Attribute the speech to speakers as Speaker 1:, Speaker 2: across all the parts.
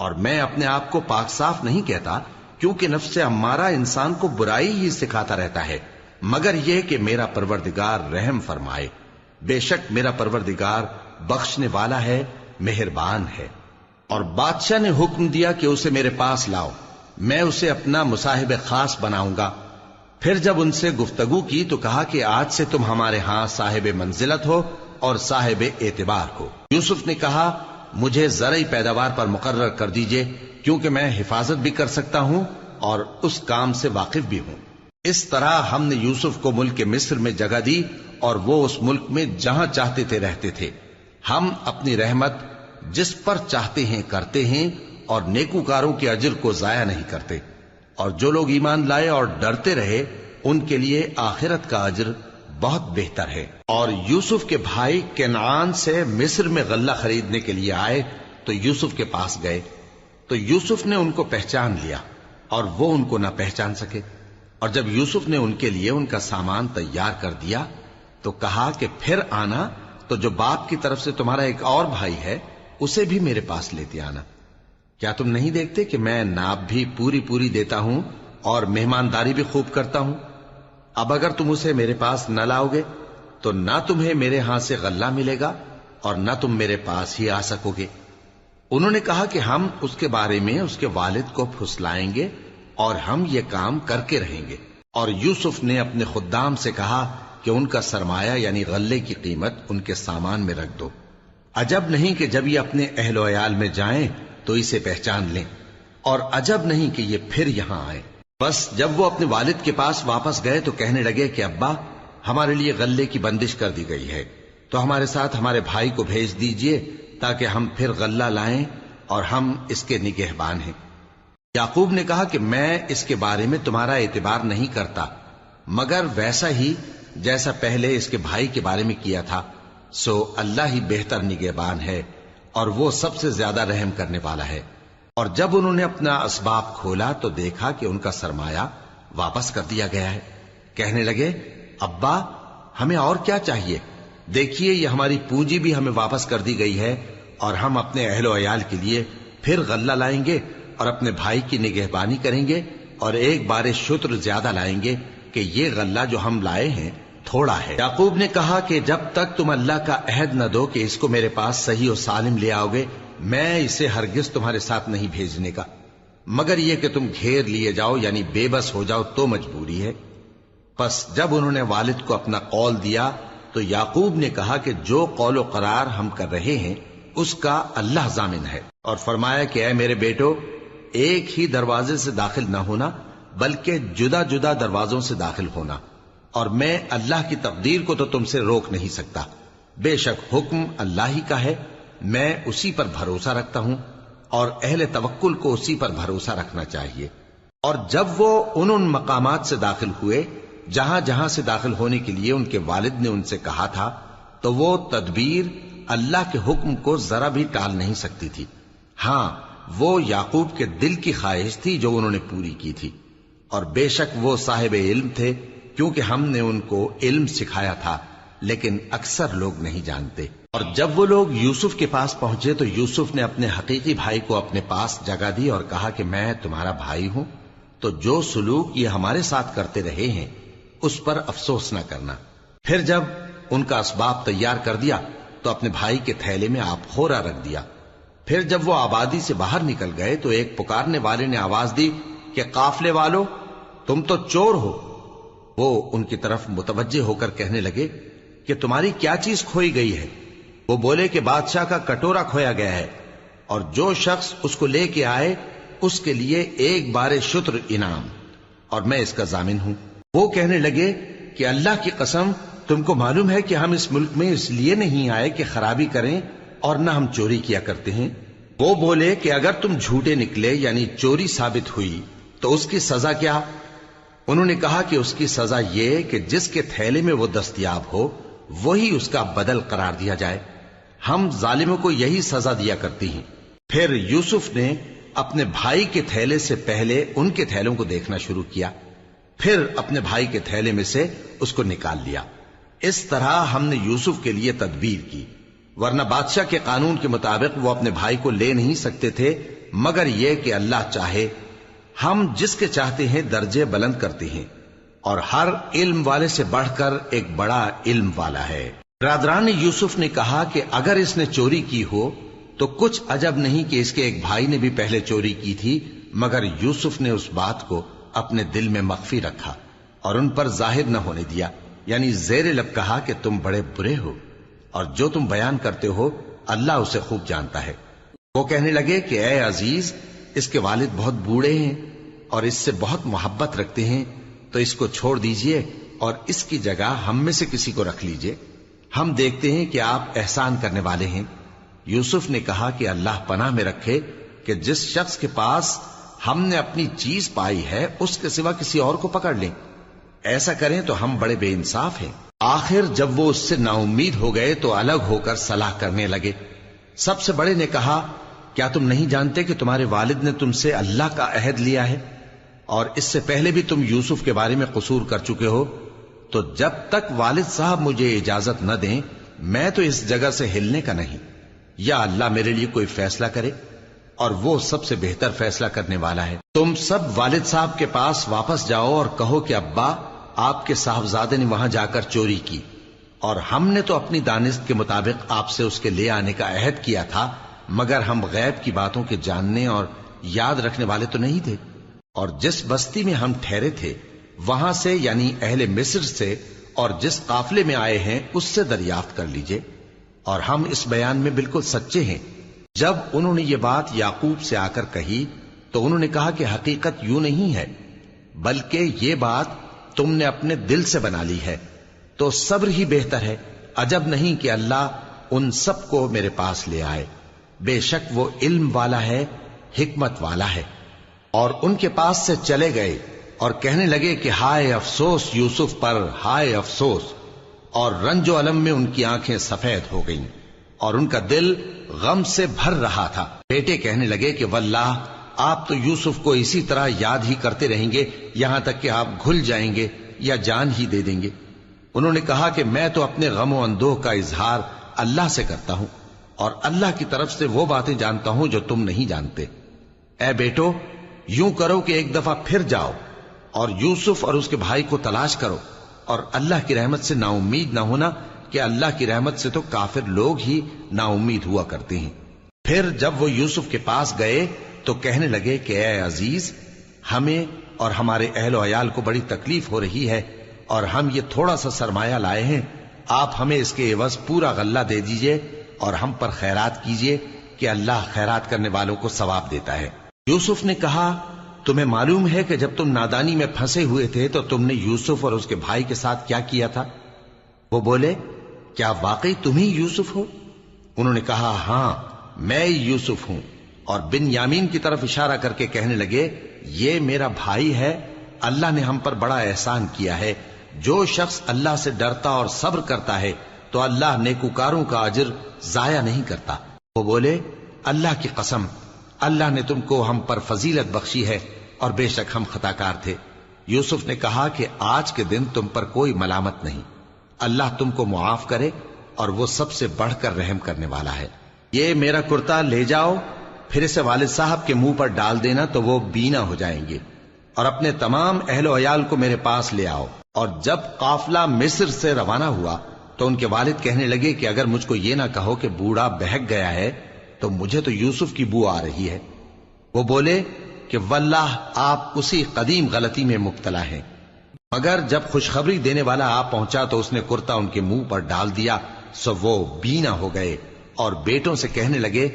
Speaker 1: اور میں اپنے آپ کو پاک صاف نہیں کہتا، کیونکہ نفس امارہ انسان کو برائی ہی سکھاتا رہتا ہے، مگر یہ کہ میرا پروردگار رحم فرمائے۔ بے شک میرا پروردگار بخشنے والا ہے، مہربان ہے۔ اور بادشاہ نے حکم دیا کہ اسے میرے پاس لاؤ، میں اسے اپنا مصاحب خاص بناؤں گا۔ پھر جب ان سے گفتگو کی تو کہا کہ آج سے تم ہمارے ہاں صاحب منزلت ہو اور صاحب اعتبار ہو۔ یوسف نے کہا مجھے زرعی پیداوار پر مقرر کر دیجئے، کیونکہ میں حفاظت بھی کر سکتا ہوں اور اس کام سے واقف بھی ہوں۔ اس طرح ہم نے یوسف کو ملک مصر میں جگہ دی اور وہ اس ملک میں جہاں چاہتے تھے رہتے تھے۔ ہم اپنی رحمت جس پر چاہتے ہیں کرتے ہیں اور نیکوکاروں کے اجر کو ضائع نہیں کرتے، اور جو لوگ ایمان لائے اور ڈرتے رہے ان کے لیے آخرت کا اجر بہت بہتر ہے۔ اور یوسف کے بھائی کنعان سے مصر میں غلہ خریدنے کے لیے آئے تو یوسف کے پاس گئے، تو یوسف نے ان کو پہچان لیا اور وہ ان کو نہ پہچان سکے۔ اور جب یوسف نے ان کے لیے ان کا سامان تیار کر دیا تو کہا کہ پھر آنا تو جو باپ کی طرف سے تمہارا ایک اور بھائی ہے اسے بھی میرے پاس لیتے آنا۔ کیا تم نہیں دیکھتے کہ میں ناب بھی پوری دیتا ہوں اور مہمانداری بھی خوب کرتا ہوں؟ اب اگر تم اسے میرے پاس نہ لاؤ گے تو نہ تمہیں میرے ہاں سے غلہ ملے گا اور نہ تم میرے پاس ہی آ سکو گے۔ انہوں نے کہا کہ ہم اس کے بارے میں اس کے والد کو پھسلائیں گے اور ہم یہ کام کر کے رہیں گے۔ اور یوسف نے اپنے خدام سے کہا کہ ان کا سرمایہ یعنی غلے کی قیمت ان کے سامان میں رکھ دو۔ عجب نہیں کہ جب یہ اپنے اہل و عیال میں جائیں تو اسے پہچان لیں، اور عجب نہیں کہ یہ پھر یہاں آئیں۔ بس جب وہ اپنے والد کے پاس واپس گئے تو کہنے لگے کہ ابا ہمارے لیے غلے کی بندش کر دی گئی ہے، تو ہمارے ساتھ ہمارے بھائی کو بھیج دیجئے تاکہ ہم پھر غلہ لائیں اور ہم اس کے نگہبان ہیں۔ یعقوب نے کہا کہ میں اس کے بارے میں تمہارا اعتبار نہیں کرتا، مگر ویسا ہی جیسا پہلے اس کے بھائی کے بارے میں کیا تھا، سو اللہ ہی بہتر نگہبان ہے اور وہ سب سے زیادہ رحم کرنے والا ہے۔ اور جب انہوں نے اپنا اسباب کھولا تو دیکھا کہ ان کا سرمایہ واپس کر دیا گیا ہے۔ کہنے لگے ابا ہمیں اور کیا چاہیے؟ دیکھیے یہ ہماری پونجی بھی ہمیں واپس کر دی گئی ہے، اور ہم اپنے اہل و عیال کے لیے پھر غلہ لائیں گے اور اپنے بھائی کی نگہبانی کریں گے، اور ایک بار شتر زیادہ لائیں گے کہ یہ غلہ جو ہم لائے ہیں تھوڑا ہے۔ یعقوب نے کہا کہ جب تک تم اللہ کا عہد نہ دو کہ اس کو میرے پاس صحیح و سالم لے آؤ گے، میں اسے ہرگز تمہارے ساتھ نہیں بھیجنے کا، مگر یہ کہ تم گھیر لیے جاؤ یعنی بے بس ہو جاؤ تو مجبوری ہے۔ پس جب انہوں نے والد کو اپنا قول دیا تو یعقوب نے کہا کہ جو قول و قرار ہم کر رہے ہیں اس کا اللہ ضامن ہے، اور فرمایا کہ اے میرے بیٹو ایک ہی دروازے سے داخل نہ ہونا بلکہ جدا جدا دروازوں سے داخل ہونا، اور میں اللہ کی تقدیر کو تو تم سے روک نہیں سکتا، بے شک حکم اللہ ہی کا ہے، میں اسی پر بھروسہ رکھتا ہوں، اور اہل توکل کو اسی پر بھروسہ رکھنا چاہیے۔ اور جب وہ ان مقامات سے داخل ہوئے جہاں جہاں سے داخل ہونے کے لیے ان کے والد نے ان سے کہا تھا، تو وہ تدبیر اللہ کے حکم کو ذرا بھی ٹال نہیں سکتی تھی۔ ہاں وہ یعقوب کے دل کی خواہش تھی جو انہوں نے پوری کی تھی، اور بے شک وہ صاحب علم تھے، کیونکہ ہم نے ان کو علم سکھایا تھا، لیکن اکثر لوگ نہیں جانتے۔ اور جب وہ لوگ یوسف کے پاس پہنچے تو یوسف نے اپنے حقیقی بھائی کو اپنے پاس جگہ دی اور کہا کہ میں تمہارا بھائی ہوں، تو جو سلوک یہ ہمارے ساتھ کرتے رہے ہیں اس پر افسوس نہ کرنا۔ پھر جب ان کا اسباب تیار کر دیا تو اپنے بھائی کے تھیلے میں آپ خورا رکھ دیا۔ پھر جب وہ آبادی سے باہر نکل گئے تو ایک پکارنے والے نے آواز دی کہ قافلے والو تم تو چور ہو۔ وہ ان کی طرف متوجہ ہو کر کہنے لگے کہ تمہاری کیا چیز کھوئی گئی ہے؟ وہ بولے کہ بادشاہ کا کٹورا کھویا گیا ہے، اور جو شخص اس کو لے کے آئے اس کے لیے ایک بار شتر انعام، اور میں اس کا ضامن ہوں۔ وہ کہنے لگے کہ اللہ کی قسم تم کو معلوم ہے کہ ہم اس ملک میں اس لیے نہیں آئے کہ خرابی کریں اور نہ ہم چوری کیا کرتے ہیں۔ وہ بولے کہ اگر تم جھوٹے نکلے یعنی چوری ثابت ہوئی تو اس کی سزا کیا؟ انہوں نے کہا کہ اس کی سزا یہ کہ جس کے تھیلے میں وہ دستیاب ہو وہی اس کا بدل قرار دیا جائے، ہم ظالموں کو یہی سزا دیا کرتی ہیں۔ پھر یوسف نے اپنے بھائی کے تھیلے سے پہلے ان کے تھیلوں کو دیکھنا شروع کیا، پھر اپنے بھائی کے تھیلے میں سے اس کو نکال لیا۔ اس طرح ہم نے یوسف کے لیے تدبیر کی، ورنہ بادشاہ کے قانون کے مطابق وہ اپنے بھائی کو لے نہیں سکتے تھے مگر یہ کہ اللہ چاہے ہم جس کے چاہتے ہیں درجے بلند کرتے ہیں، اور ہر علم والے سے بڑھ کر ایک بڑا علم والا ہے۔ برادران یوسف نے کہا کہ اگر اس نے چوری کی ہو تو کچھ عجب نہیں کہ اس کے ایک بھائی نے بھی پہلے چوری کی تھی، مگر یوسف نے اس بات کو اپنے دل میں مخفی رکھا اور ان پر ظاہر نہ ہونے دیا، یعنی زیر لب کہا کہ تم بڑے برے ہو اور جو تم بیان کرتے ہو اللہ اسے خوب جانتا ہے۔ وہ کہنے لگے کہ اے عزیز، اس کے والد بہت بوڑھے ہیں اور اس سے بہت محبت رکھتے ہیں، تو اس کو چھوڑ دیجئے اور اس کی جگہ ہم میں سے کسی کو رکھ لیجئے، ہم دیکھتے ہیں کہ آپ احسان کرنے والے ہیں۔ یوسف نے کہا کہ اللہ پناہ میں رکھے کہ جس شخص کے پاس ہم نے اپنی چیز پائی ہے اس کے سوا کسی اور کو پکڑ لیں، ایسا کریں تو ہم بڑے بے انصاف ہیں۔ آخر جب وہ اس سے نا امید ہو گئے تو الگ ہو کر صلاح کرنے لگے۔ سب سے بڑے نے کہا، کیا تم نہیں جانتے کہ تمہارے والد نے تم سے اللہ کا عہد لیا ہے اور اس سے پہلے بھی تم یوسف کے بارے میں قصور کر چکے ہو؟ تو جب تک والد صاحب مجھے اجازت نہ دیں میں تو اس جگہ سے ہلنے کا نہیں، یا اللہ میرے لیے کوئی فیصلہ کرے، اور وہ سب سے بہتر فیصلہ کرنے والا ہے۔ تم سب والد صاحب کے پاس واپس جاؤ اور کہو کہ ابا، آپ کے صاحبزادے نے وہاں جا کر چوری کی، اور ہم نے تو اپنی دانست کے مطابق آپ سے اس کے لے آنے کا عہد کیا تھا، مگر ہم غیب کی باتوں کے جاننے اور یاد رکھنے والے تو نہیں تھے، اور جس بستی میں ہم ٹھہرے تھے وہاں سے، یعنی اہل مصر سے، اور جس قافلے میں آئے ہیں اس سے دریافت کر لیجئے، اور ہم اس بیان میں بالکل سچے ہیں۔ جب انہوں نے یہ بات یعقوب سے آ کر کہی تو انہوں نے کہا کہ حقیقت یوں نہیں ہے، بلکہ یہ بات تم نے اپنے دل سے بنا لی ہے، تو صبر ہی بہتر ہے۔ عجب نہیں کہ اللہ ان سب کو میرے پاس لے آئے، بے شک وہ علم والا ہے، حکمت والا ہے۔ اور ان کے پاس سے چلے گئے اور کہنے لگے کہ ہائے افسوس یوسف پر، ہائے افسوس، اور رنج و الم میں ان کی آنکھیں سفید ہو گئیں اور ان کا دل غم سے بھر رہا تھا۔ بیٹے کہنے لگے کہ واللہ آپ تو یوسف کو اسی طرح یاد ہی کرتے رہیں گے یہاں تک کہ آپ گھل جائیں گے یا جان ہی دے دیں گے۔ انہوں نے کہا کہ میں تو اپنے غم و اندوہ کا اظہار اللہ سے کرتا ہوں، اور اللہ کی طرف سے وہ باتیں جانتا ہوں جو تم نہیں جانتے۔ اے بیٹو، یوں کرو کہ ایک دفعہ پھر جاؤ اور یوسف اور اس کے بھائی کو تلاش کرو، اور اللہ کی رحمت سے نا امید نہ ہونا کہ اللہ کی رحمت سے تو کافر لوگ ہی نا امید ہوا کرتے ہیں۔ پھر جب وہ یوسف کے پاس گئے تو کہنے لگے کہ اے عزیز، ہمیں اور ہمارے اہل و عیال کو بڑی تکلیف ہو رہی ہے، اور ہم یہ تھوڑا سا سرمایہ لائے ہیں، آپ ہمیں اس کے عوض پورا غلہ دے دیجئے اور ہم پر خیرات کیجئے کہ اللہ خیرات کرنے والوں کو ثواب دیتا ہے۔ یوسف نے کہا، تمہیں معلوم ہے کہ جب تم نادانی میں پھنسے ہوئے تھے تو تم نے یوسف اور اس کے بھائی کے ساتھ کیا کیا تھا؟ وہ بولے، کیا واقعی تم ہی یوسف ہو؟ انہوں نے کہا، ہاں میں یوسف ہوں، اور بن یامین کی طرف اشارہ کر کے کہنے لگے، یہ میرا بھائی ہے، اللہ نے ہم پر بڑا احسان کیا ہے۔ جو شخص اللہ سے ڈرتا اور صبر کرتا ہے تو اللہ نیکوکاروں کا اجر ضائع نہیں کرتا۔ وہ بولے، اللہ کی قسم، اللہ نے تم کو ہم پر فضیلت بخشی ہے اور بے شک ہم خطا کار تھے۔ یوسف نے کہا کہ آج کے دن تم پر کوئی ملامت نہیں، اللہ تم کو معاف کرے، اور وہ سب سے بڑھ کر رحم کرنے والا ہے۔ یہ میرا کرتا لے جاؤ، پھر اسے والد صاحب کے منہ پر ڈال دینا تو وہ بینا ہو جائیں گے، اور اپنے تمام اہل و عیال کو میرے پاس لے آؤ۔ اور جب قافلہ مصر سے روانہ ہوا تو ان کے والد کہنے لگے کہ اگر مجھ کو یہ نہ کہو کہ بوڑھا بہک گیا ہے تو مجھے تو یوسف کی بو آ رہی ہے۔ وہ بولے کہ واللہ آپ اسی قدیم غلطی میں مبتلا ہیں۔ مگر جب خوشخبری دینے والا آ پہنچا تو اس نے کرتا ان کے منہ پر ڈال دیا، سو وہ بینا ہو گئے، اور بیٹوں سے کہنے لگے،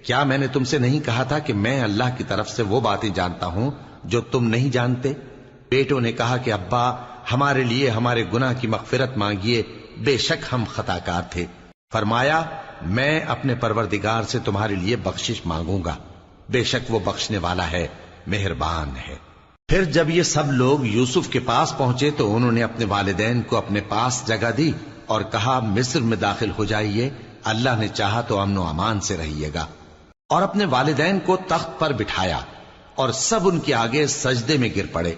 Speaker 1: کیا میں نے تم سے نہیں کہا تھا کہ میں اللہ کی طرف سے وہ باتیں جانتا ہوں جو تم نہیں جانتے؟ بیٹوں نے کہا کہ ابا، ہمارے لیے ہمارے گناہ کی مغفرت مانگیے، بے شک ہم خطا کار تھے۔ فرمایا، میں اپنے پروردگار سے تمہارے لیے بخشش مانگوں گا، بے شک وہ بخشنے والا ہے، مہربان ہے۔ پھر جب یہ سب لوگ یوسف کے پاس پہنچے تو انہوں نے اپنے والدین کو اپنے پاس جگہ دی اور کہا، مصر میں داخل ہو جائیے، اللہ نے چاہا تو امن و امان سے رہیے گا۔ اور اپنے والدین کو تخت پر بٹھایا اور سب ان کے آگے سجدے میں گر پڑے۔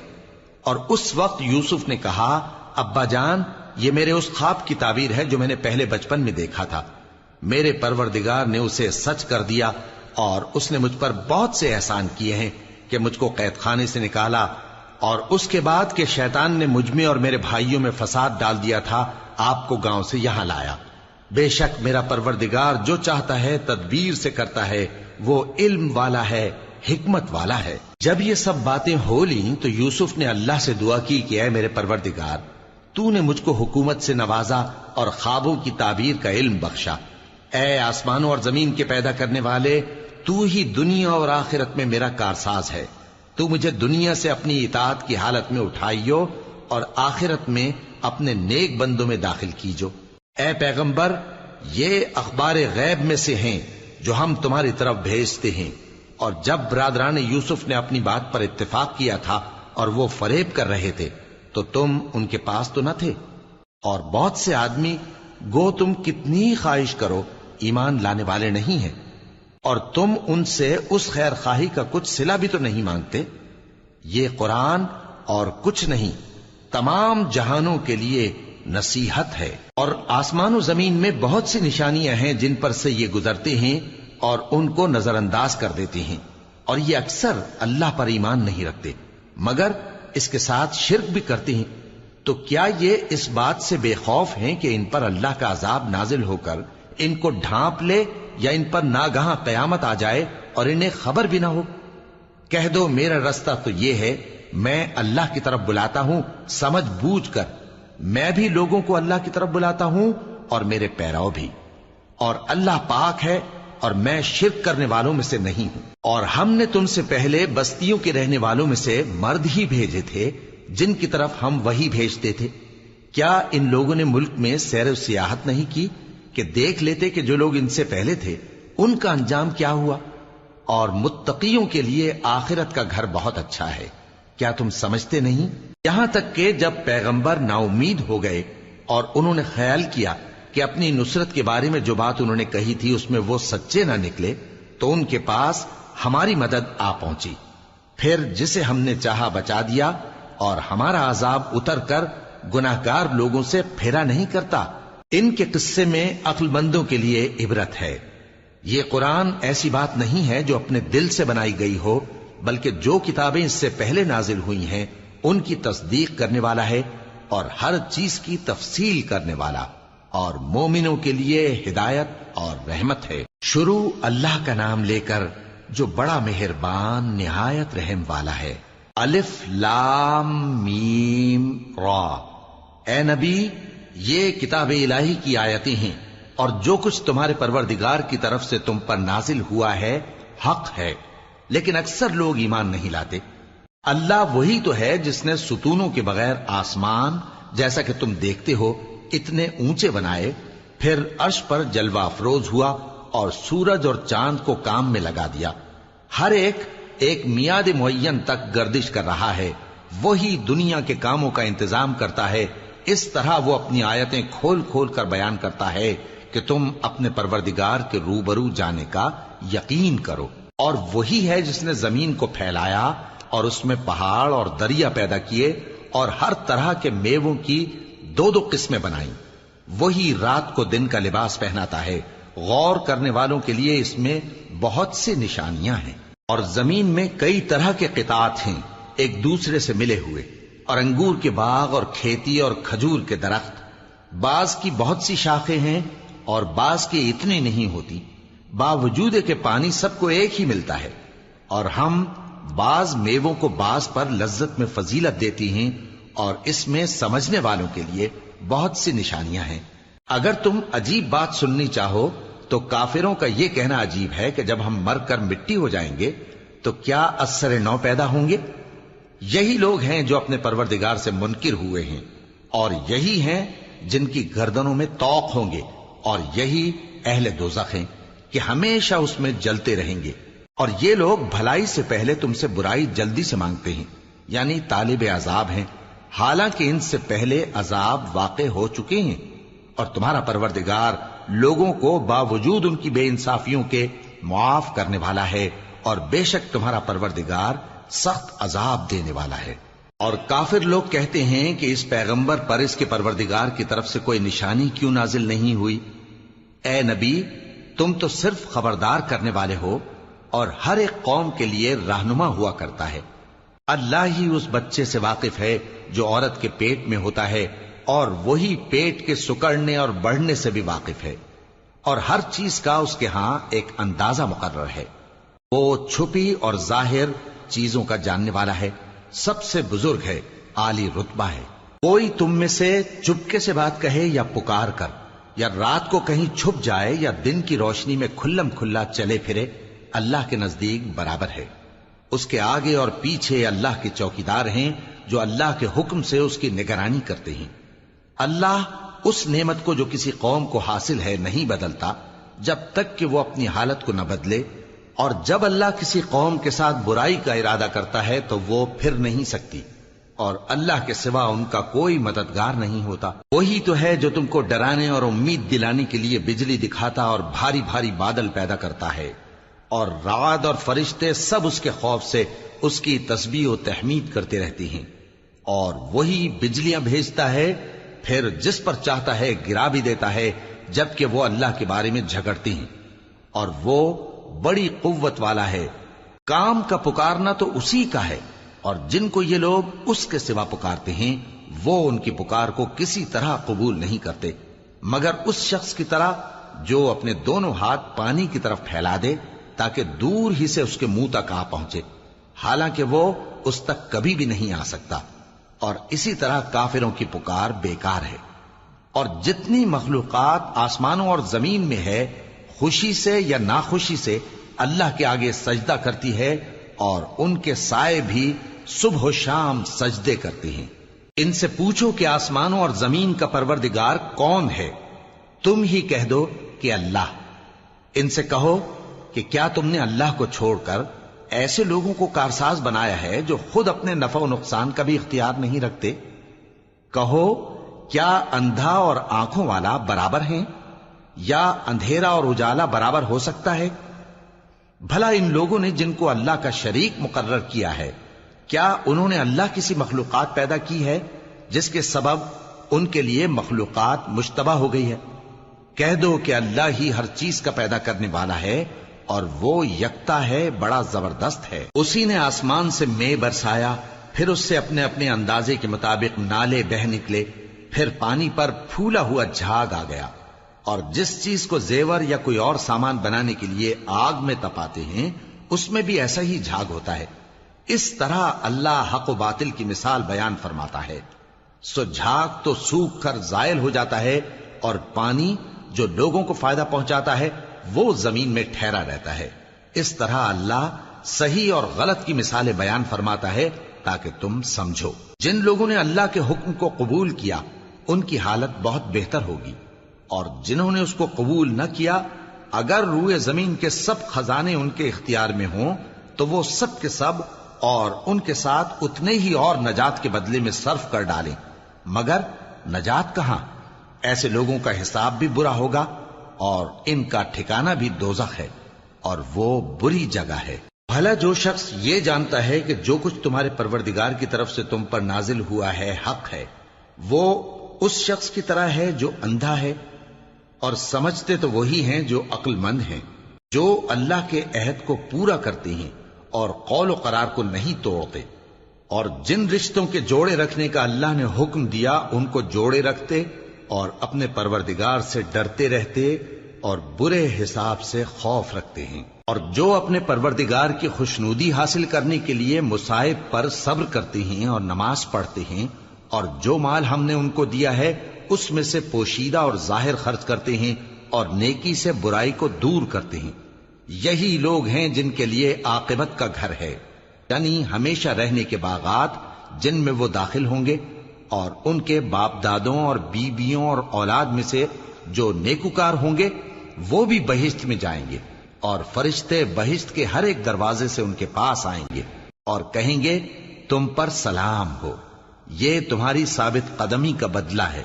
Speaker 1: اور اس وقت یوسف نے کہا، ابا جان، یہ میرے اس خواب کی تعبیر ہے جو میں نے پہلے بچپن میں دیکھا تھا، میرے پروردگار نے اسے سچ کر دیا، اور اس نے مجھ پر بہت سے احسان کیے ہیں کہ مجھ کو قید خانے سے نکالا، اور اس کے بعد کہ شیطان نے مجھ میں اور میرے بھائیوں میں فساد ڈال دیا تھا، آپ کو گاؤں سے یہاں لایا۔ بے شک میرا پروردگار جو چاہتا ہے تدبیر سے کرتا ہے، وہ علم والا ہے، حکمت والا ہے۔ جب یہ سب باتیں ہو لیں تو یوسف نے اللہ سے دعا کی کہ اے میرے پروردگار، تو نے مجھ کو حکومت سے نوازا اور خوابوں کی تعبیر کا علم بخشا۔ اے آسمانوں اور زمین کے پیدا کرنے والے، تو ہی دنیا اور آخرت میں میرا کارساز ہے۔ تو مجھے دنیا سے اپنی اطاعت کی حالت میں اٹھائیو اور آخرت میں اپنے نیک بندوں میں داخل کیجو۔ اے پیغمبر، یہ اخبار غیب میں سے ہیں جو ہم تمہاری طرف بھیجتے ہیں۔ اور جب برادران یوسف نے اپنی بات پر اتفاق کیا تھا اور وہ فریب کر رہے تھے تو تم ان کے پاس تو نہ تھے، اور بہت سے آدمی گو تم کتنی خواہش کرو ایمان لانے والے نہیں ہیں، اور تم ان سے اس خیر خواہی کا کچھ صلہ بھی تو نہیں مانگتے۔ یہ قرآن اور کچھ نہیں تمام جہانوں کے لیے نصیحت ہے، اور آسمان و زمین میں بہت سی نشانیاں ہیں جن پر سے یہ گزرتے ہیں اور ان کو نظر انداز کر دیتے ہیں، اور یہ اکثر اللہ پر ایمان نہیں رکھتے مگر اس کے ساتھ شرک بھی کرتے ہیں۔ تو کیا یہ اس بات سے بے خوف ہیں کہ ان پر اللہ کا عذاب نازل ہو کر ان کو ڈھانپ لے، یا ان پر ناگہاں قیامت آ جائے اور انہیں خبر بھی نہ ہو؟ کہہ دو میرا رستہ تو یہ ہے، میں اللہ کی طرف بلاتا ہوں سمجھ بوجھ کر، میں بھی لوگوں کو اللہ کی طرف بلاتا ہوں اور میرے پیراؤ بھی، اور اللہ پاک ہے اور میں شرک کرنے والوں میں سے نہیں ہوں۔ اور ہم نے تم سے پہلے بستیوں کے رہنے والوں میں سے مرد ہی بھیجے تھے جن کی طرف ہم وہی بھیجتے تھے۔ کیا ان لوگوں نے ملک میں سیر و سیاحت نہیں کی کہ دیکھ لیتے کہ جو لوگ ان سے پہلے تھے ان کا انجام کیا ہوا؟ اور متقیوں کے لیے آخرت کا گھر بہت اچھا ہے، کیا تم سمجھتے نہیں؟ یہاں تک کہ جب پیغمبر نا امید ہو گئے اور انہوں نے خیال کیا کہ اپنی نصرت کے بارے میں جو بات انہوں نے کہی تھی اس میں وہ سچے نہ نکلے، تو ان کے پاس ہماری مدد آ پہنچی، پھر جسے ہم نے چاہا بچا دیا، اور ہمارا عذاب اتر کر گناہگار لوگوں سے پھیرا نہیں کرتا۔ ان کے قصے میں عقل مندوں کے لیے عبرت ہے۔ یہ قرآن ایسی بات نہیں ہے جو اپنے دل سے بنائی گئی ہو، بلکہ جو کتابیں اس سے پہلے نازل ہوئی ہیں ان کی تصدیق کرنے والا ہے، اور ہر چیز کی تفصیل کرنے والا، اور مومنوں کے لیے ہدایت اور رحمت ہے۔ شروع اللہ کا نام لے کر جو بڑا مہربان نہایت رحم والا ہے۔ الف لام میم را۔ اے نبی، یہ کتاب الہی کی آیتیں ہیں، اور جو کچھ تمہارے پروردگار کی طرف سے تم پر نازل ہوا ہے حق ہے، لیکن اکثر لوگ ایمان نہیں لاتے۔ اللہ وہی تو ہے جس نے ستونوں کے بغیر آسمان جیسا کہ تم دیکھتے ہو اتنے اونچے بنائے، پھر عرش پر جلوہ افروز ہوا اور سورج اور چاند کو کام میں لگا دیا، ہر ایک میعاد معین تک گردش کر رہا ہے۔ وہی دنیا کے کاموں کا انتظام کرتا ہے، اس طرح وہ اپنی آیتیں کھول کھول کر بیان کرتا ہے کہ تم اپنے پروردگار کے روبرو جانے کا یقین کرو۔ اور وہی ہے جس نے زمین کو پھیلایا اور اس میں پہاڑ اور دریا پیدا کیے اور ہر طرح کے میووں کی دو دو قسمیں بنائیں۔ وہی رات کو دن کا لباس پہناتا ہے، غور کرنے والوں کے لیے اس میں بہت سی نشانیاں ہیں۔ اور زمین میں کئی طرح کے قطعات ہیں ایک دوسرے سے ملے ہوئے، اور انگور کے باغ اور کھیتی اور کھجور کے درخت، بعض کی بہت سی شاخیں ہیں اور بعض کی اتنی نہیں ہوتی، باوجود کہ پانی سب کو ایک ہی ملتا ہے۔ اور ہم بعض میووں کو بعض پر لذت میں فضیلت دیتی ہیں، اور اس میں سمجھنے والوں کے لیے بہت سی نشانیاں ہیں۔ اگر تم عجیب بات سننی چاہو تو کافروں کا یہ کہنا عجیب ہے کہ جب ہم مر کر مٹی ہو جائیں گے تو کیا اثر نو پیدا ہوں گے؟ یہی لوگ ہیں جو اپنے پروردگار سے منکر ہوئے ہیں، اور یہی ہیں جن کی گردنوں میں طوق ہوں گے، اور یہی اہل دوزخ ہیں کہ ہمیشہ اس میں جلتے رہیں گے۔ اور یہ لوگ بھلائی سے پہلے تم سے برائی جلدی سے مانگتے ہیں، یعنی طالب عذاب ہیں، حالانکہ ان سے پہلے عذاب واقع ہو چکے ہیں، اور تمہارا پروردگار لوگوں کو باوجود ان کی بے انصافیوں کے معاف کرنے والا ہے، اور بے شک تمہارا پروردگار سخت عذاب دینے والا ہے۔ اور کافر لوگ کہتے ہیں کہ اس پیغمبر پر اس کے پروردگار کی طرف سے کوئی نشانی کیوں نازل نہیں ہوئی؟ اے نبی، تم تو صرف خبردار کرنے والے ہو، اور ہر ایک قوم کے لیے رہنما ہوا کرتا ہے۔ اللہ ہی اس بچے سے واقف ہے جو عورت کے پیٹ میں ہوتا ہے، اور وہی پیٹ کے سکڑنے اور بڑھنے سے بھی واقف ہے، اور ہر چیز کا اس کے ہاں ایک اندازہ مقرر ہے۔ وہ چھپی اور ظاہر چیزوں کا جاننے والا ہے، سب سے بزرگ ہے، عالی رتبہ ہے۔ کوئی تم میں سے چپکے سے بات کہے یا پکار کر، یا رات کو کہیں چھپ جائے یا دن کی روشنی میں کھلم کھلا چلے پھرے، اللہ کے نزدیک برابر ہے۔ اس کے آگے اور پیچھے اللہ کے چوکیدار ہیں جو اللہ کے حکم سے اس کی نگرانی کرتے ہیں۔ اللہ اس نعمت کو جو کسی قوم کو حاصل ہے نہیں بدلتا جب تک کہ وہ اپنی حالت کو نہ بدلے، اور جب اللہ کسی قوم کے ساتھ برائی کا ارادہ کرتا ہے تو وہ پھر نہیں سکتی، اور اللہ کے سوا ان کا کوئی مددگار نہیں ہوتا۔ وہی تو ہے جو تم کو ڈرانے اور امید دلانے کے لیے بجلی دکھاتا اور بھاری بھاری بادل پیدا کرتا ہے، اور رعد اور فرشتے سب اس کے خوف سے اس کی تسبیح و تحمید کرتے رہتی ہیں۔ اور وہی بجلیاں بھیجتا ہے، پھر جس پر چاہتا ہے گرا بھی دیتا ہے، جبکہ وہ اللہ کے بارے میں جھگڑتی ہیں، اور وہ بڑی قوت والا ہے۔ کام کا پکارنا تو اسی کا ہے، اور جن کو یہ لوگ اس کے سوا پکارتے ہیں وہ ان کی پکار کو کسی طرح قبول نہیں کرتے، مگر اس شخص کی طرح جو اپنے دونوں ہاتھ پانی کی طرف پھیلا دے تاکہ دور ہی سے اس کے منہ تک آ پہنچے، حالانکہ وہ اس تک کبھی بھی نہیں آ سکتا۔ اور اسی طرح کافروں کی پکار بیکار ہے۔ اور جتنی مخلوقات آسمانوں اور زمین میں ہے، خوشی سے یا ناخوشی سے اللہ کے آگے سجدہ کرتی ہے، اور ان کے سائے بھی صبح و شام سجدے کرتے ہیں۔ ان سے پوچھو کہ آسمانوں اور زمین کا پروردگار کون ہے؟ تم ہی کہہ دو کہ اللہ۔ ان سے کہو کہ کیا تم نے اللہ کو چھوڑ کر ایسے لوگوں کو کارساز بنایا ہے جو خود اپنے نفع و نقصان کا بھی اختیار نہیں رکھتے؟ کہو کیا اندھا اور آنکھوں والا برابر ہیں، یا اندھیرا اور اجالا برابر ہو سکتا ہے؟ بھلا ان لوگوں نے جن کو اللہ کا شریک مقرر کیا ہے، کیا انہوں نے اللہ کسی مخلوقات پیدا کی ہے جس کے سبب ان کے لیے مخلوقات مشتبہ ہو گئی ہے؟ کہہ دو کہ اللہ ہی ہر چیز کا پیدا کرنے والا ہے، اور وہ یکتا ہے، بڑا زبردست ہے۔ اسی نے آسمان سے مے برسایا، پھر اس سے اپنے اپنے اندازے کے مطابق نالے بہ نکلے، پھر پانی پر پھولا ہوا جھاگ آ گیا۔ اور جس چیز کو زیور یا کوئی اور سامان بنانے کے لیے آگ میں تپاتے ہیں اس میں بھی ایسا ہی جھاگ ہوتا ہے۔ اس طرح اللہ حق و باطل کی مثال بیان فرماتا ہے۔ سو جھاگ تو سوکھ کر زائل ہو جاتا ہے، اور پانی جو لوگوں کو فائدہ پہنچاتا ہے وہ زمین میں ٹھہرا رہتا ہے۔ اس طرح اللہ صحیح اور غلط کی مثالیں بیان فرماتا ہے تاکہ تم سمجھو۔ جن لوگوں نے اللہ کے حکم کو قبول کیا ان کی حالت بہت بہتر ہوگی، اور جنہوں نے اس کو قبول نہ کیا، اگر روئے زمین کے سب خزانے ان کے اختیار میں ہوں تو وہ سب کے سب اور ان کے ساتھ اتنے ہی اور نجات کے بدلے میں صرف کر ڈالیں، مگر نجات کہاں؟ ایسے لوگوں کا حساب بھی برا ہوگا، اور ان کا ٹھکانہ بھی دوزخ ہے، اور وہ بری جگہ ہے۔ بھلا جو شخص یہ جانتا ہے کہ جو کچھ تمہارے پروردگار کی طرف سے تم پر نازل ہوا ہے حق ہے، وہ اس شخص کی طرح ہے جو اندھا ہے؟ اور سمجھتے تو وہی ہیں جو عقل مند ہیں، جو اللہ کے عہد کو پورا کرتے ہیں اور قول و قرار کو نہیں توڑتے، اور جن رشتوں کے جوڑے رکھنے کا اللہ نے حکم دیا ان کو جوڑے رکھتے، اور اپنے پروردگار سے ڈرتے رہتے اور برے حساب سے خوف رکھتے ہیں۔ اور جو اپنے پروردگار کی خوشنودی حاصل کرنے کے لیے مصائب پر صبر کرتے ہیں اور نماز پڑھتے ہیں، اور جو مال ہم نے ان کو دیا ہے اس میں سے پوشیدہ اور ظاہر خرچ کرتے ہیں، اور نیکی سے برائی کو دور کرتے ہیں، یہی لوگ ہیں جن کے لیے عاقبت کا گھر ہے، یعنی ہمیشہ رہنے کے باغات جن میں وہ داخل ہوں گے، اور ان کے باپ دادوں اور بیویوں اور اولاد میں سے جو نیکوکار ہوں گے وہ بھی بہشت میں جائیں گے، اور فرشتے بہشت کے ہر ایک دروازے سے ان کے پاس آئیں گے اور کہیں گے تم پر سلام ہو، یہ تمہاری ثابت قدمی کا بدلہ ہے،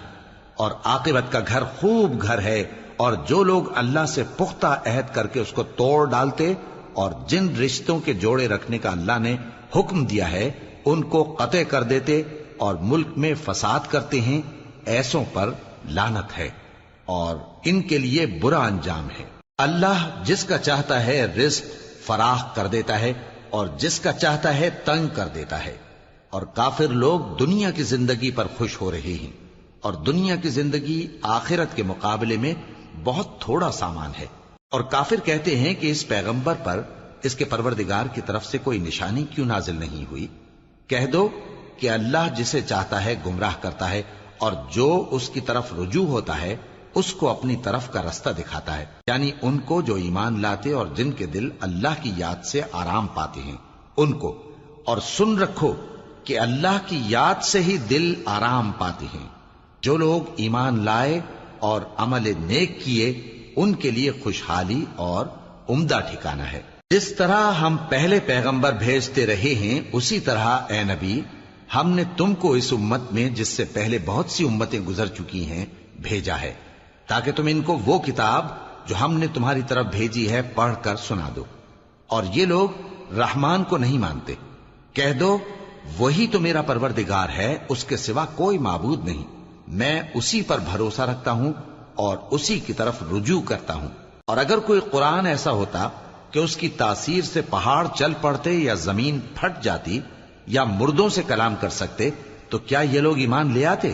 Speaker 1: اور عاقبت کا گھر خوب گھر ہے۔ اور جو لوگ اللہ سے پختہ عہد کر کے اس کو توڑ ڈالتے اور جن رشتوں کے جوڑے رکھنے کا اللہ نے حکم دیا ہے ان کو قطع کر دیتے اور ملک میں فساد کرتے ہیں، ایسوں پر لعنت ہے اور ان کے لیے برا انجام ہے۔ اللہ جس کا چاہتا ہے رزق فراخ کر دیتا ہے اور جس کا چاہتا ہے تنگ کر دیتا ہے. اور کافر لوگ دنیا کی زندگی پر خوش ہو رہے ہیں اور دنیا کی زندگی آخرت کے مقابلے میں بہت تھوڑا سامان ہے. اور کافر کہتے ہیں کہ اس پیغمبر پر اس کے پروردگار کی طرف سے کوئی نشانی کیوں نازل نہیں ہوئی؟ کہہ دو کہ اللہ جسے چاہتا ہے گمراہ کرتا ہے اور جو اس کی طرف رجوع ہوتا ہے اس کو اپنی طرف کا رستہ دکھاتا ہے. یعنی ان کو جو ایمان لاتے اور جن کے دل اللہ کی یاد سے آرام پاتے ہیں ان کو. اور سن رکھو کہ اللہ کی یاد سے ہی دل آرام پاتے ہیں. جو لوگ ایمان لائے اور عمل نیک کیے ان کے لیے خوشحالی اور عمدہ ٹھکانہ ہے. جس طرح ہم پہلے پیغمبر بھیجتے رہے ہیں اسی طرح اے نبی ہم نے تم کو اس امت میں جس سے پہلے بہت سی امتیں گزر چکی ہیں بھیجا ہے تاکہ تم ان کو وہ کتاب جو ہم نے تمہاری طرف بھیجی ہے پڑھ کر سنا دو. اور یہ لوگ رحمان کو نہیں مانتے. کہہ دو وہی تو میرا پروردگار ہے، اس کے سوا کوئی معبود نہیں. میں اسی پر بھروسہ رکھتا ہوں اور اسی کی طرف رجوع کرتا ہوں. اور اگر کوئی قرآن ایسا ہوتا کہ اس کی تاثیر سے پہاڑ چل پڑتے یا زمین پھٹ جاتی یا مردوں سے کلام کر سکتے تو کیا یہ لوگ ایمان لے آتے؟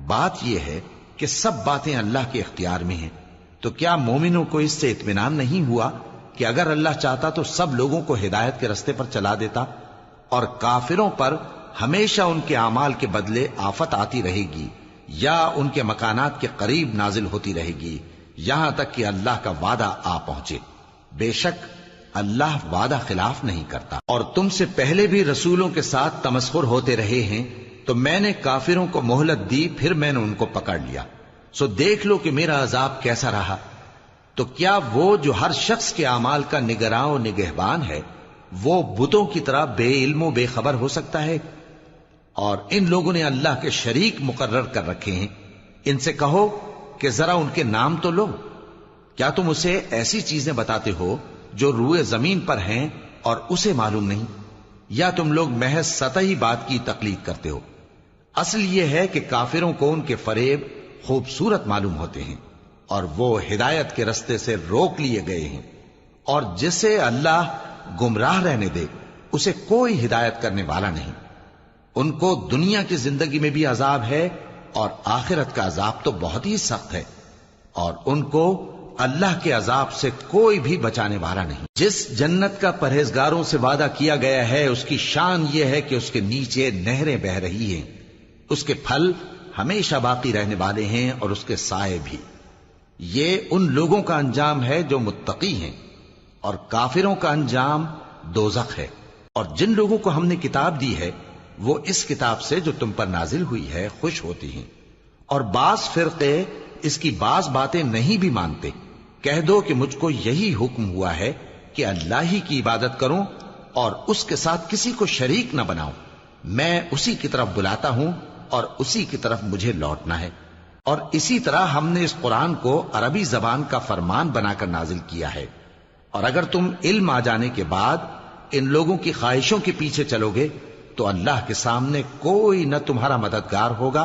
Speaker 1: بات یہ ہے کہ سب باتیں اللہ کے اختیار میں ہیں. تو کیا مومنوں کو اس سے اطمینان نہیں ہوا کہ اگر اللہ چاہتا تو سب لوگوں کو ہدایت کے رستے پر چلا دیتا؟ اور کافروں پر ہمیشہ ان کے اعمال کے بدلے آفت آتی رہے گی یا ان کے مکانات کے قریب نازل ہوتی رہے گی یہاں تک کہ اللہ کا وعدہ آ پہنچے. بے شک اللہ وعدہ خلاف نہیں کرتا. اور تم سے پہلے بھی رسولوں کے ساتھ تمسخر ہوتے رہے ہیں تو میں نے کافروں کو مہلت دی پھر میں نے ان کو پکڑ لیا. سو دیکھ لو کہ میرا عذاب کیسا رہا. تو کیا وہ جو ہر شخص کے اعمال کا نگراں و نگہبان ہے وہ بتوں کی طرح بے علم و بے خبر ہو سکتا ہے؟ اور ان لوگوں نے اللہ کے شریک مقرر کر رکھے ہیں. ان سے کہو کہ ذرا ان کے نام تو لو. کیا تم اسے ایسی چیزیں بتاتے ہو جو روئے زمین پر ہیں اور اسے معلوم نہیں؟ یا تم لوگ محض سطحی بات کی تقلید کرتے ہو؟ اصل یہ ہے کہ کافروں کو ان کے فریب خوبصورت معلوم ہوتے ہیں اور وہ ہدایت کے رستے سے روک لیے گئے ہیں. اور جسے اللہ گمراہ رہنے دے اسے کوئی ہدایت کرنے والا نہیں. ان کو دنیا کی زندگی میں بھی عذاب ہے اور آخرت کا عذاب تو بہت ہی سخت ہے. اور ان کو اللہ کے عذاب سے کوئی بھی بچانے والا نہیں. جس جنت کا پرہیزگاروں سے وعدہ کیا گیا ہے اس کی شان یہ ہے کہ اس کے نیچے نہریں بہ رہی ہیں، اس کے پھل ہمیشہ باقی رہنے والے ہیں اور اس کے سائے بھی. یہ ان لوگوں کا انجام ہے جو متقی ہیں اور کافروں کا انجام دوزخ ہے. اور جن لوگوں کو ہم نے کتاب دی ہے وہ اس کتاب سے جو تم پر نازل ہوئی ہے خوش ہوتی ہیں، اور بعض فرقے اس کی بعض باتیں نہیں بھی مانتے. کہہ دو کہ مجھ کو یہی حکم ہوا ہے کہ اللہ ہی کی عبادت کروں اور اس کے ساتھ کسی کو شریک نہ بناؤں. میں اسی کی طرف بلاتا ہوں اور اسی کی طرف مجھے لوٹنا ہے. اور اسی طرح ہم نے اس قرآن کو عربی زبان کا فرمان بنا کر نازل کیا ہے. اور اگر تم علم آ جانے کے بعد ان لوگوں کی خواہشوں کے پیچھے چلو گے تو اللہ کے سامنے کوئی نہ تمہارا مددگار ہوگا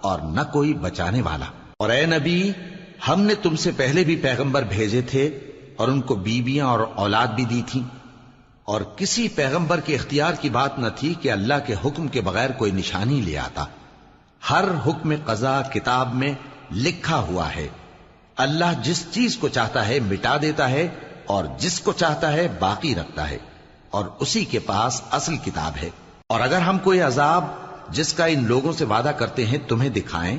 Speaker 1: اور نہ کوئی بچانے والا. اور اے نبی ہم نے تم سے پہلے بھی پیغمبر بھیجے تھے اور ان کو بیویاں اور اولاد بھی دی تھیں، اور کسی پیغمبر کے اختیار کی بات نہ تھی کہ اللہ کے حکم کے بغیر کوئی نشانی لے آتا. ہر حکم قضا کتاب میں لکھا ہوا ہے. اللہ جس چیز کو چاہتا ہے مٹا دیتا ہے اور جس کو چاہتا ہے باقی رکھتا ہے، اور اسی کے پاس اصل کتاب ہے. اور اگر ہم کوئی عذاب جس کا ان لوگوں سے وعدہ کرتے ہیں تمہیں دکھائیں،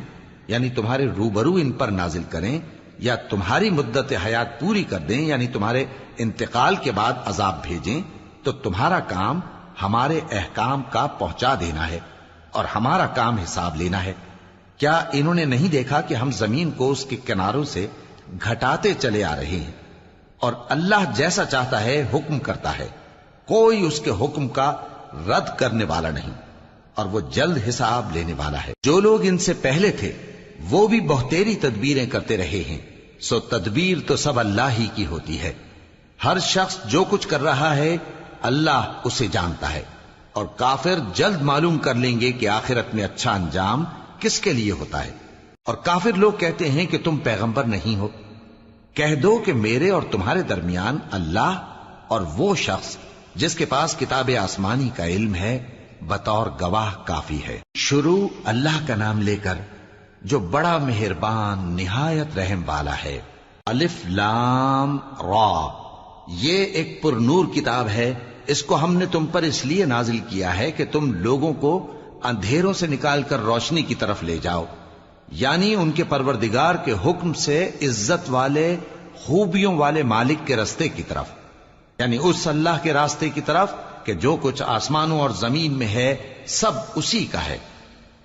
Speaker 1: یعنی تمہارے روبرو ان پر نازل کریں، یا تمہاری مدت حیات پوری کر دیں یعنی تمہارے انتقال کے بعد عذاب بھیجیں، تو تمہارا کام ہمارے احکام کا پہنچا دینا ہے اور ہمارا کام حساب لینا ہے. کیا انہوں نے نہیں دیکھا کہ ہم زمین کو اس کے کناروں سے گھٹاتے چلے آ رہے ہیں؟ اور اللہ جیسا چاہتا ہے حکم کرتا ہے، کوئی اس کے حکم کا رد کرنے والا نہیں، اور وہ جلد حساب لینے والا ہے. جو لوگ ان سے پہلے تھے وہ بھی بہتیری تدبیریں کرتے رہے ہیں، سو تدبیر تو سب اللہ ہی کی ہوتی ہے. ہر شخص جو کچھ کر رہا ہے اللہ اسے جانتا ہے. اور کافر جلد معلوم کر لیں گے کہ آخرت میں اچھا انجام کس کے لیے ہوتا ہے. اور کافر لوگ کہتے ہیں کہ تم پیغمبر نہیں ہو. کہہ دو کہ میرے اور تمہارے درمیان اللہ اور وہ شخص جس کے پاس کتاب آسمانی کا علم ہے بطور گواہ کافی ہے۔ شروع اللہ کا نام لے کر جو بڑا مہربان نہایت رحم والا ہے۔ الف لام را، یہ ایک پر نور کتاب ہے، اس کو ہم نے تم پر اس لیے نازل کیا ہے کہ تم لوگوں کو اندھیروں سے نکال کر روشنی کی طرف لے جاؤ، یعنی ان کے پروردگار کے حکم سے عزت والے خوبیوں والے مالک کے راستے کی طرف، یعنی اس اللہ کے راستے کی طرف کہ جو کچھ آسمانوں اور زمین میں ہے سب اسی کا ہے۔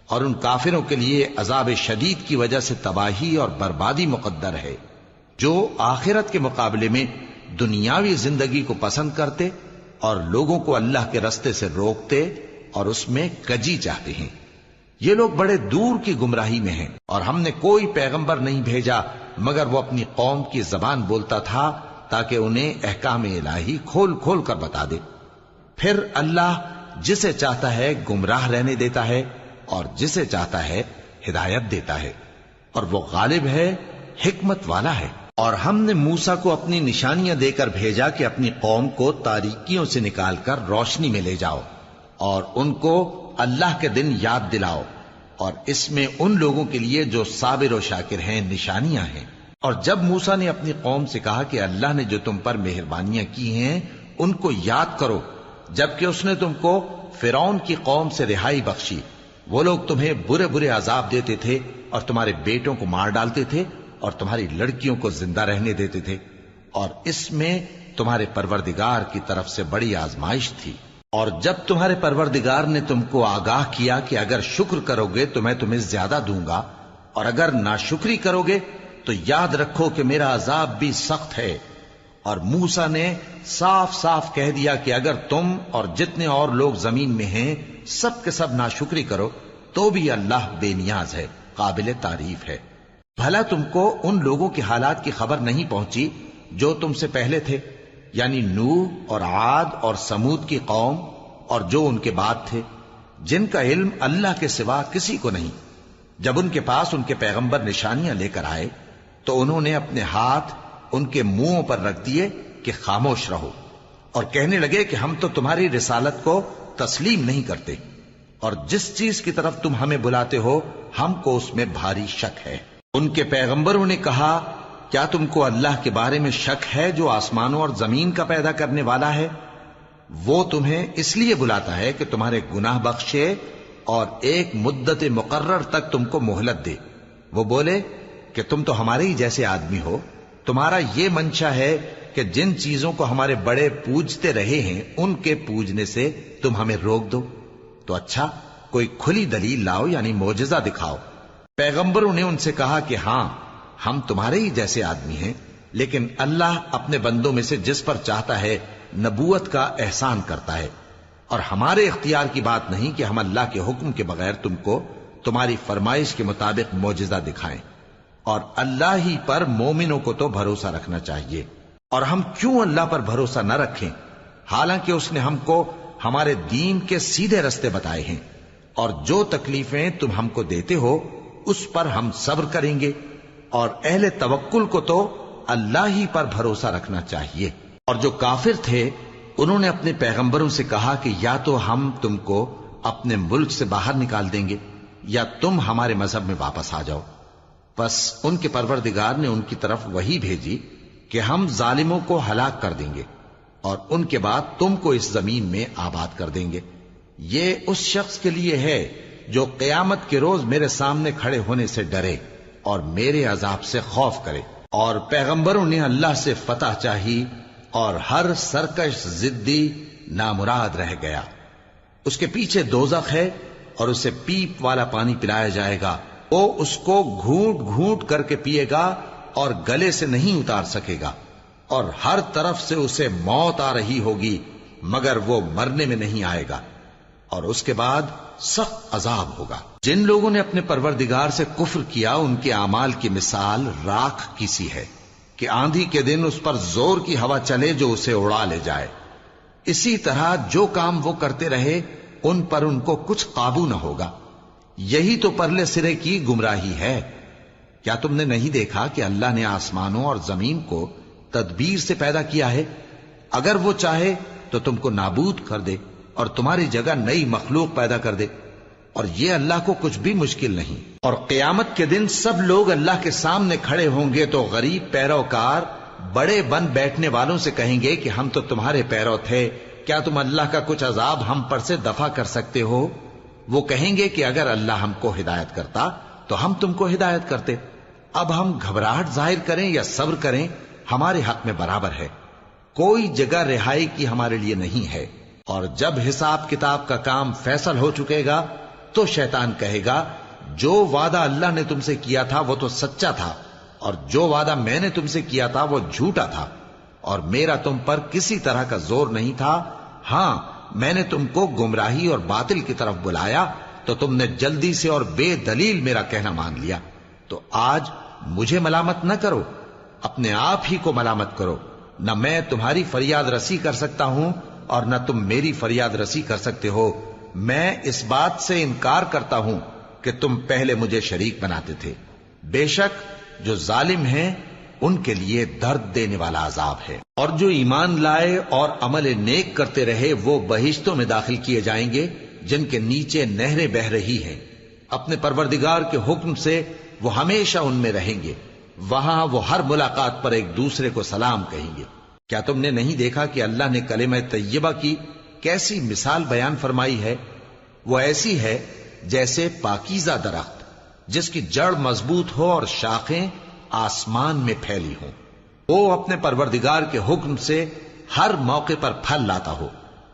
Speaker 1: اور ان کافروں کے لیے عذاب شدید کی وجہ سے تباہی اور بربادی مقدر ہے، جو آخرت کے مقابلے میں دنیاوی زندگی کو پسند کرتے اور لوگوں کو اللہ کے راستے سے روکتے اور اس میں کجی چاہتے ہیں۔ یہ لوگ بڑے دور کی گمراہی میں ہیں، اور ہم نے کوئی پیغمبر نہیں بھیجا مگر وہ اپنی قوم کی زبان بولتا تھا تاکہ انہیں احکام الہی کھول کھول کر بتا دے۔ پھر اللہ جسے چاہتا ہے گمراہ رہنے دیتا ہے اور جسے چاہتا ہے ہدایت دیتا ہے، اور وہ غالب ہے، حکمت والا ہے۔ اور ہم نے موسیٰ کو اپنی نشانیاں دے کر بھیجا کہ اپنی قوم کو تاریکیوں سے نکال کر روشنی میں لے جاؤ اور ان کو اللہ کے دن یاد دلاؤ، اور اس میں ان لوگوں کے لیے جو صابر و شاکر ہیں نشانیاں ہیں۔ اور جب موسیٰ نے اپنی قوم سے کہا کہ اللہ نے جو تم پر مہربانیاں کی ہیں ان کو یاد کرو، جبکہ اس نے تم کو فرعون کی قوم سے رہائی بخشی، وہ لوگ تمہیں برے برے عذاب دیتے تھے اور تمہارے بیٹوں کو مار ڈالتے تھے اور تمہاری لڑکیوں کو زندہ رہنے دیتے تھے، اور اس میں تمہارے پروردگار کی طرف سے بڑی آزمائش تھی۔ اور جب تمہارے پروردگار نے تم کو آگاہ کیا کہ اگر شکر کرو گے تو میں تمہیں زیادہ دوں گا، اور اگر ناشکری کرو گے تو یاد رکھو کہ میرا عذاب بھی سخت ہے۔ اور موسیٰ نے صاف صاف کہہ دیا کہ اگر تم اور جتنے اور لوگ زمین میں ہیں سب کے سب ناشکری کرو تو بھی اللہ بے نیاز ہے، قابل تعریف ہے۔ بھلا تم کو ان لوگوں کے حالات کی خبر نہیں پہنچی جو تم سے پہلے تھے، یعنی نوح اور عاد اور سمود کی قوم اور جو ان کے بعد تھے، جن کا علم اللہ کے سوا کسی کو نہیں۔ جب ان کے پاس ان کے پیغمبر نشانیاں لے کر آئے تو انہوں نے اپنے ہاتھ ان کے منہوں پر رکھ دیے کہ خاموش رہو، اور کہنے لگے کہ ہم تو تمہاری رسالت کو تسلیم نہیں کرتے، اور جس چیز کی طرف تم ہمیں بلاتے ہو ہم کو اس میں بھاری شک ہے۔ ان کے پیغمبروں نے کہا کیا تم کو اللہ کے بارے میں شک ہے جو آسمانوں اور زمین کا پیدا کرنے والا ہے؟ وہ تمہیں اس لیے بلاتا ہے کہ تمہارے گناہ بخشے اور ایک مدت مقرر تک تم کو مہلت دے۔ وہ بولے کہ تم تو ہمارے ہی جیسے آدمی ہو، تمہارا یہ منشا ہے کہ جن چیزوں کو ہمارے بڑے پوجتے رہے ہیں ان کے پوجنے سے تم ہمیں روک دو، تو اچھا کوئی کھلی دلیل لاؤ، یعنی معجزہ دکھاؤ۔ پیغمبروں نے ان سے کہا کہ ہاں ہم تمہارے ہی جیسے آدمی ہیں، لیکن اللہ اپنے بندوں میں سے جس پر چاہتا ہے نبوت کا احسان کرتا ہے، اور ہمارے اختیار کی بات نہیں کہ ہم اللہ کے حکم کے بغیر تم کو تمہاری فرمائش کے مطابق معجزہ دکھائیں، اور اللہ ہی پر مومنوں کو تو بھروسہ رکھنا چاہیے۔ اور ہم کیوں اللہ پر بھروسہ نہ رکھیں حالانکہ اس نے ہم کو ہمارے دین کے سیدھے رستے بتائے ہیں، اور جو تکلیفیں تم ہم کو دیتے ہو اس پر ہم صبر کریں گے، اور اہل توکل کو تو اللہ ہی پر بھروسہ رکھنا چاہیے۔ اور جو کافر تھے انہوں نے اپنے پیغمبروں سے کہا کہ یا تو ہم تم کو اپنے ملک سے باہر نکال دیں گے یا تم ہمارے مذہب میں واپس آ جاؤ۔ بس ان کے پروردگار نے ان کی طرف وحی بھیجی کہ ہم ظالموں کو ہلاک کر دیں گے اور ان کے بعد تم کو اس زمین میں آباد کر دیں گے۔ یہ اس شخص کے لیے ہے جو قیامت کے روز میرے سامنے کھڑے ہونے سے ڈرے اور میرے عذاب سے خوف کرے۔ اور پیغمبروں نے اللہ سے فتح چاہی اور ہر سرکش ضدی نامراد رہ گیا۔ اس کے پیچھے دوزخ ہے اور اسے پیپ والا پانی پلایا جائے گا، وہ اس کو گھونٹ گھونٹ کر کے پیے گا اور گلے سے نہیں اتار سکے گا، اور ہر طرف سے اسے موت آ رہی ہوگی مگر وہ مرنے میں نہیں آئے گا، اور اس کے بعد سخت عذاب ہوگا۔ جن لوگوں نے اپنے پروردگار سے کفر کیا ان کے اعمال کی مثال راکھ کی سی ہے کہ آندھی کے دن اس پر زور کی ہوا چلے جو اسے اڑا لے جائے۔ اسی طرح جو کام وہ کرتے رہے ان پر ان کو کچھ قابو نہ ہوگا۔ یہی تو پرلے سرے کی گمراہی ہے۔ کیا تم نے نہیں دیکھا کہ اللہ نے آسمانوں اور زمین کو تدبیر سے پیدا کیا ہے، اگر وہ چاہے تو تم کو نابود کر دے اور تمہاری جگہ نئی مخلوق پیدا کر دے، اور یہ اللہ کو کچھ بھی مشکل نہیں۔ اور قیامت کے دن سب لوگ اللہ کے سامنے کھڑے ہوں گے تو غریب پیروکار بڑے بن بیٹھنے والوں سے کہیں گے کہ ہم تو تمہارے پیرو تھے، کیا تم اللہ کا کچھ عذاب ہم پر سے دفع کر سکتے ہو؟ وہ کہیں گے کہ اگر اللہ ہم کو ہدایت کرتا تو ہم تم کو ہدایت کرتے۔ اب ہم گھبراہٹ ظاہر کریں یا صبر کریں ہمارے حق میں برابر ہے، کوئی جگہ رہائی کی ہمارے لیے نہیں ہے۔ اور جب حساب کتاب کا کام فیصل ہو چکے گا تو شیطان کہے گا جو وعدہ اللہ نے تم سے کیا تھا وہ تو سچا تھا، اور جو وعدہ میں نے تم سے کیا تھا وہ جھوٹا تھا، اور میرا تم پر کسی طرح کا زور نہیں تھا۔ ہاں، میں نے تم کو گمراہی اور باطل کی طرف بلایا تو تم نے جلدی سے اور بے دلیل میرا کہنا مان لیا۔ تو آج مجھے ملامت نہ کرو، اپنے آپ ہی کو ملامت کرو۔ نہ میں تمہاری فریاد رسی کر سکتا ہوں اور نہ تم میری فریاد رسی کر سکتے ہو۔ میں اس بات سے انکار کرتا ہوں کہ تم پہلے مجھے شریک بناتے تھے۔ بے شک جو ظالم ہیں ان کے لیے درد دینے والا عذاب ہے۔ اور جو ایمان لائے اور عمل نیک کرتے رہے وہ بہشتوں میں داخل کیے جائیں گے جن کے نیچے نہریں بہہ رہی ہیں۔ اپنے پروردگار کے حکم سے وہ ہمیشہ ان میں رہیں گے، وہاں وہ ہر ملاقات پر ایک دوسرے کو سلام کہیں گے۔ کیا تم نے نہیں دیکھا کہ اللہ نے کلمہ طیبہ کی کیسی مثال بیان فرمائی ہے؟ وہ ایسی ہے جیسے پاکیزہ درخت جس کی جڑ مضبوط ہو اور شاخیں آسمان میں پھیلی ہوں۔ وہ اپنے پروردگار کے حکم سے ہر موقع پر پھل لاتا ہو،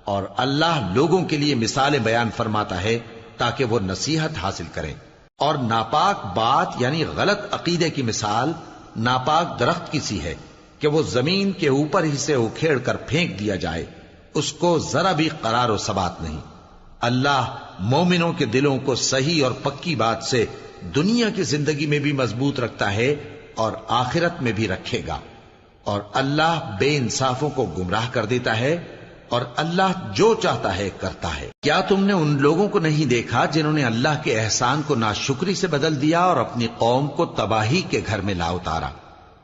Speaker 1: اور اللہ لوگوں کے لیے مثالیں بیان فرماتا ہے تاکہ وہ نصیحت حاصل کریں۔ اور ناپاک بات یعنی غلط عقیدے کی مثال ناپاک درخت کی سی ہے کہ وہ زمین کے اوپر ہی سے اکھیڑ کر پھینک دیا جائے، اس کو ذرا بھی قرار و ثبات نہیں۔ اللہ مومنوں کے دلوں کو صحیح اور پکی بات سے دنیا کی زندگی میں بھی مضبوط رکھتا ہے اور آخرت میں بھی رکھے گا۔ اور اللہ بے انصافوں کو گمراہ کر دیتا ہے، اور اللہ جو چاہتا ہے کرتا ہے۔ کیا تم نے ان لوگوں کو نہیں دیکھا جنہوں نے اللہ کے احسان کو ناشکری سے بدل دیا اور اپنی قوم کو تباہی کے گھر میں لا اتارا،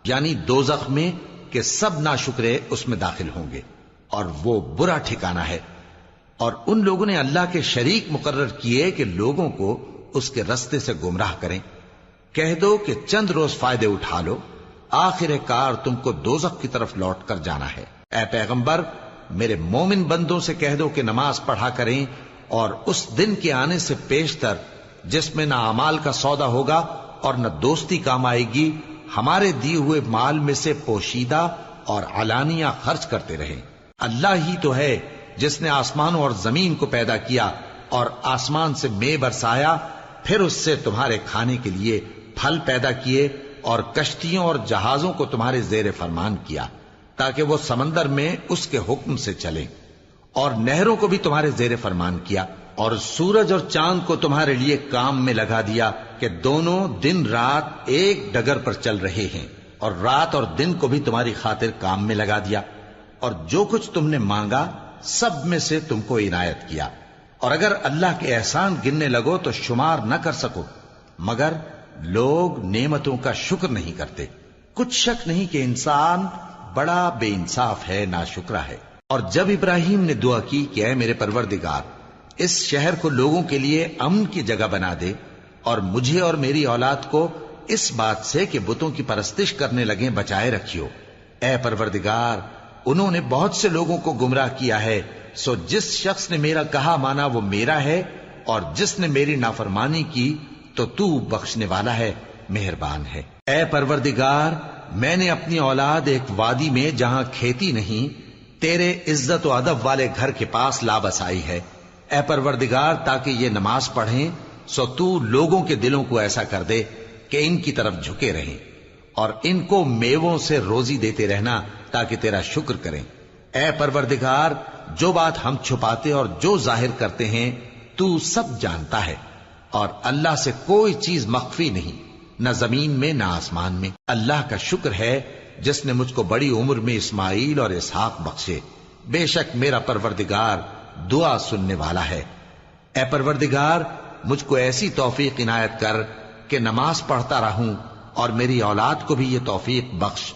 Speaker 1: یعنی دوزخ میں، کہ سب ناشکرے اس میں داخل ہوں گے اور وہ برا ٹھکانہ ہے۔ اور ان لوگوں نے اللہ کے شریک مقرر کیے کہ لوگوں کو اس کے رستے سے گمراہ کریں۔ کہہ دو کہ چند روز فائدے اٹھا لو، آخر کار تم کو دوزخ کی طرف لوٹ کر جانا ہے۔ اے پیغمبر، میرے مومن بندوں سے کہہ دو کہ نماز پڑھا کریں، اور اس دن کے آنے سے پیشتر جس میں نہ اعمال کا سودا ہوگا اور نہ دوستی کام آئے گی، ہمارے دیے ہوئے مال میں سے پوشیدہ اور علانیہ خرچ کرتے رہیں۔ اللہ ہی تو ہے جس نے آسمانوں اور زمین کو پیدا کیا اور آسمان سے مے برسایا، پھر اس سے تمہارے کھانے کے لیے پھل پیدا کیے اور کشتیوں اور جہازوں کو تمہارے زیر فرمان کیا تاکہ وہ سمندر میں اس کے حکم سے چلیں، اور نہروں کو بھی تمہارے زیر فرمان کیا، اور سورج اور چاند کو تمہارے لیے کام میں لگا دیا کہ دونوں دن رات ایک ڈگر پر چل رہے ہیں، اور رات اور دن کو بھی تمہاری خاطر کام میں لگا دیا، اور جو کچھ تم نے مانگا سب میں سے تم کو عنایت کیا۔ اور اگر اللہ کے احسان گننے لگو تو شمار نہ کر سکو، مگر لوگ نعمتوں کا شکر نہیں کرتے۔ کچھ شک نہیں کہ انسان بڑا بے انصاف ہے، ناشکرا ہے۔ اور جب ابراہیم نے دعا کی کہ اے میرے پروردگار، اس شہر کو لوگوں کے لیے امن کی جگہ بنا دے، اور مجھے اور میری اولاد کو اس بات سے کہ بتوں کی پرستش کرنے لگیں بچائے رکھیو۔ اے پروردگار، انہوں نے بہت سے لوگوں کو گمراہ کیا ہے، سو جس شخص نے میرا کہا مانا وہ میرا ہے، اور جس نے میری نافرمانی کی تو تو بخشنے والا ہے، مہربان ہے۔ اے پروردگار، میں نے اپنی اولاد ایک وادی میں جہاں کھیتی نہیں، تیرے عزت و ادب والے گھر کے پاس لا بسائی ہے۔ اے پروردگار، تاکہ یہ نماز پڑھیں، سو تو لوگوں کے دلوں کو ایسا کر دے کہ ان کی طرف جھکے رہیں، اور ان کو میووں سے روزی دیتے رہنا تاکہ تیرا شکر کریں۔ اے پروردگار، جو بات ہم چھپاتے اور جو ظاہر کرتے ہیں تو سب جانتا ہے، اور اللہ سے کوئی چیز مخفی نہیں، نہ زمین میں نہ آسمان میں۔ اللہ کا شکر ہے جس نے مجھ کو بڑی عمر میں اسماعیل اور اسحاق بخشے، بے شک میرا پروردگار دعا سننے والا ہے۔ اے پروردگار، مجھ کو ایسی توفیق عنایت کر کہ نماز پڑھتا رہوں، اور میری اولاد کو بھی یہ توفیق بخش۔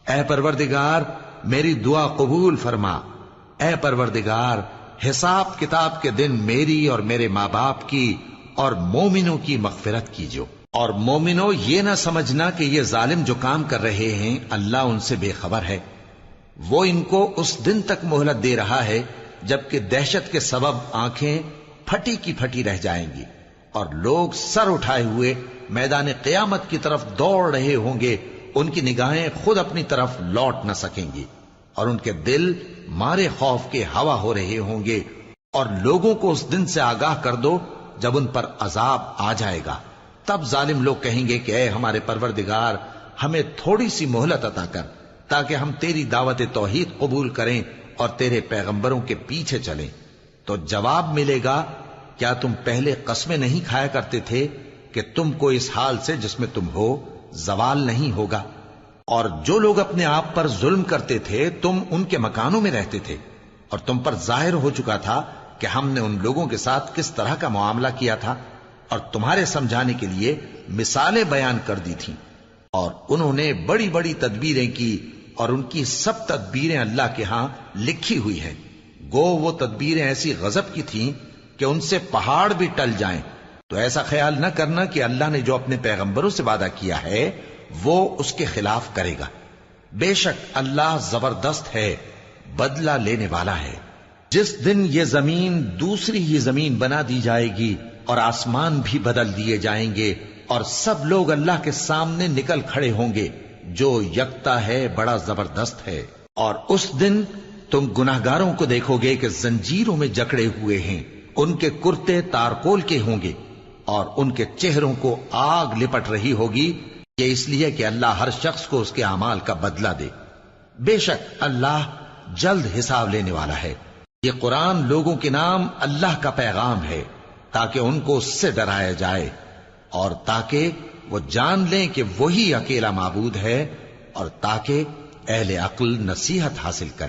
Speaker 1: اے پروردگار، میری دعا قبول فرما۔ اے پروردگار، حساب کتاب کے دن میری اور میرے ماں باپ کی اور مومنوں کی مغفرت کیجو۔ اور مومنوں، یہ نہ سمجھنا کہ یہ ظالم جو کام کر رہے ہیں اللہ ان سے بے خبر ہے۔ وہ ان کو اس دن تک مہلت دے رہا ہے جبکہ دہشت کے سبب آنکھیں پھٹی کی پھٹی رہ جائیں گی اور لوگ سر اٹھائے ہوئے میدان قیامت کی طرف دوڑ رہے ہوں گے۔ ان کی نگاہیں خود اپنی طرف لوٹ نہ سکیں گی اور ان کے دل مارے خوف کے ہوا ہو رہے ہوں گے۔ اور لوگوں کو اس دن سے آگاہ کر دو جب ان پر عذاب آ جائے گا۔ تب ظالم لوگ کہیں گے کہ اے ہمارے پروردگار، ہمیں تھوڑی سی مہلت عطا کر تاکہ ہم تیری دعوت توحید قبول کریں اور تیرے پیغمبروں کے پیچھے چلیں۔ تو جواب ملے گا، کیا تم پہلے قسمیں نہیں کھایا کرتے تھے کہ تم کو اس حال سے جس میں تم ہو زوال نہیں ہوگا؟ اور جو لوگ اپنے آپ پر ظلم کرتے تھے تم ان کے مکانوں میں رہتے تھے، اور تم پر ظاہر ہو چکا تھا کہ ہم نے ان لوگوں کے ساتھ کس طرح کا معاملہ کیا تھا، اور تمہارے سمجھانے کے لیے مثالیں بیان کر دی تھیں۔ اور انہوں نے بڑی بڑی تدبیریں کی، اور ان کی سب تدبیریں اللہ کے ہاں لکھی ہوئی ہیں۔ گو وہ تدبیریں ایسی غضب کی تھیں کہ ان سے پہاڑ بھی ٹل جائیں۔ تو ایسا خیال نہ کرنا کہ اللہ نے جو اپنے پیغمبروں سے وعدہ کیا ہے وہ اس کے خلاف کرے گا۔ بے شک اللہ زبردست ہے، بدلہ لینے والا ہے۔ جس دن یہ زمین دوسری ہی زمین بنا دی جائے گی اور آسمان بھی بدل دیے جائیں گے اور سب لوگ اللہ کے سامنے نکل کھڑے ہوں گے جو یکتا ہے، بڑا زبردست ہے۔ اور اس دن تم گناہگاروں کو دیکھو گے کہ زنجیروں میں جکڑے ہوئے ہیں، ان کے کرتے تارکول کے ہوں گے اور ان کے چہروں کو آگ لپٹ رہی ہوگی، یہ اس لیے کہ اللہ ہر شخص کو اس کے اعمال کا بدلہ دے۔ بے شک اللہ جلد حساب لینے والا ہے۔ یہ قرآن لوگوں کے نام اللہ کا پیغام ہے تاکہ ان کو اس سے ڈرایا جائے اور تاکہ وہ جان لیں کہ وہی اکیلا معبود ہے، اور تاکہ اہل عقل نصیحت حاصل کریں۔